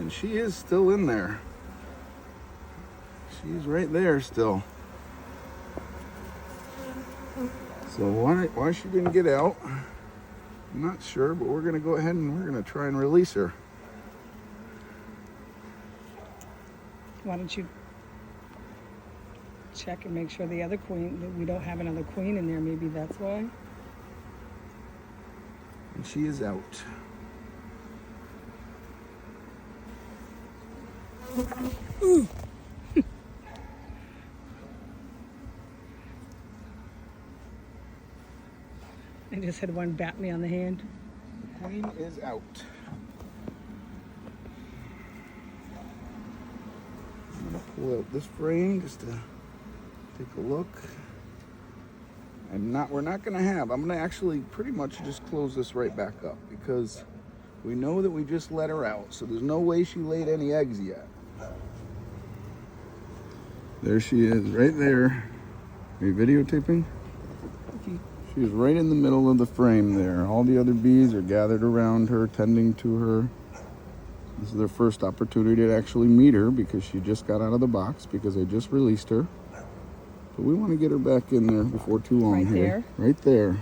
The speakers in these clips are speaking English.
And she is still in there. She's right there still. So why she didn't get out, I'm not sure, but we're gonna go ahead and we're gonna try and release her. Why don't you check and make sure the other queen, that we don't have another queen in there, maybe that's why. And she is out. Ooh. I just had one bat me on the hand. The queen is out. I'm gonna pull out this frame just to take a look. We're not gonna have, I'm gonna actually pretty much just close this right back up because we know that we just let her out, so there's no way she laid any eggs yet. There she is, right there. Are you videotaping? She's right in the middle of the frame there. All the other bees are gathered around her, tending to her. This is their first opportunity to actually meet her because she just got out of the box because I just released her. But we want to get her back in there before too long. Right here. there? Right there.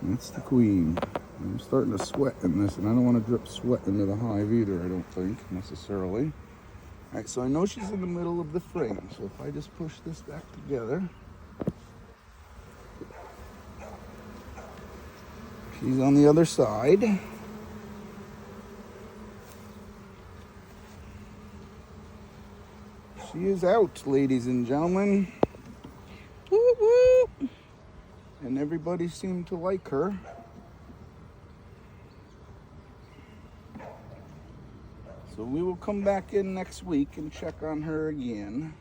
That's the queen. I'm starting to sweat in this, and I don't want to drip sweat into the hive either, I don't think, necessarily. All right, so I know she's in the middle of the frame. So if I just push this back together, she's on the other side. She is out, ladies and gentlemen. Woo woo! And everybody seemed to like her. So we will come back in next week and check on her again.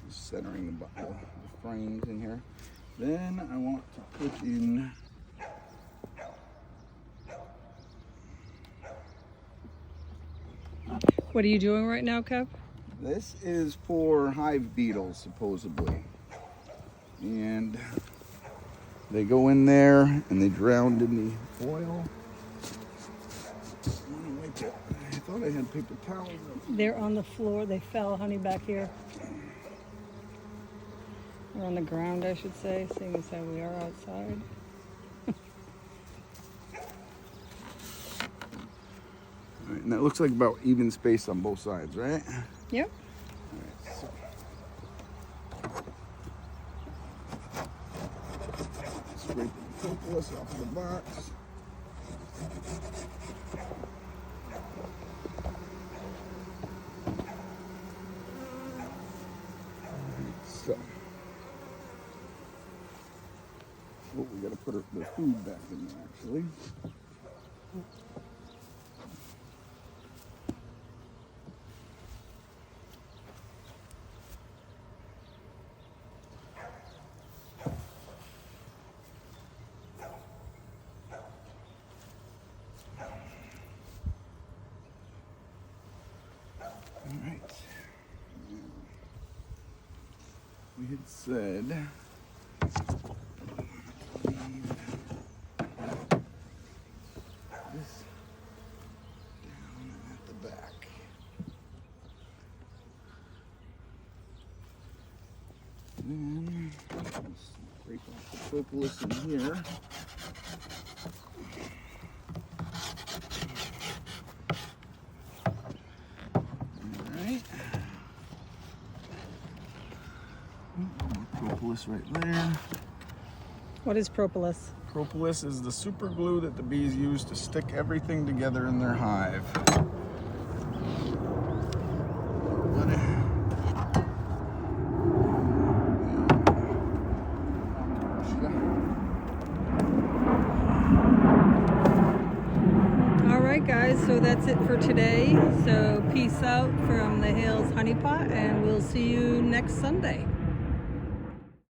Just centering the frames in here. Then I want to put in What are you doing right now, Kev? this is for hive beetles, supposedly. And they go in there and they drown in the oil. I thought I had paper towels. They're on the floor. They fell, honey, back here. Or on the ground, I should say, seeing as how we are outside. All right, and that looks like about even space on both sides, right? Yep. All right, so scrape the propolis off of the box. So, oh, we got to put the food back in there, actually. All right. We had said leave this down at the back. Then scrape off the propolis in here. Propolis right there. What is propolis? Propolis is the super glue that the bees use to stick everything together in their hive. All right, guys, so that's it for today. So peace out from the Hales Honey Pot, and we'll see you next Sunday.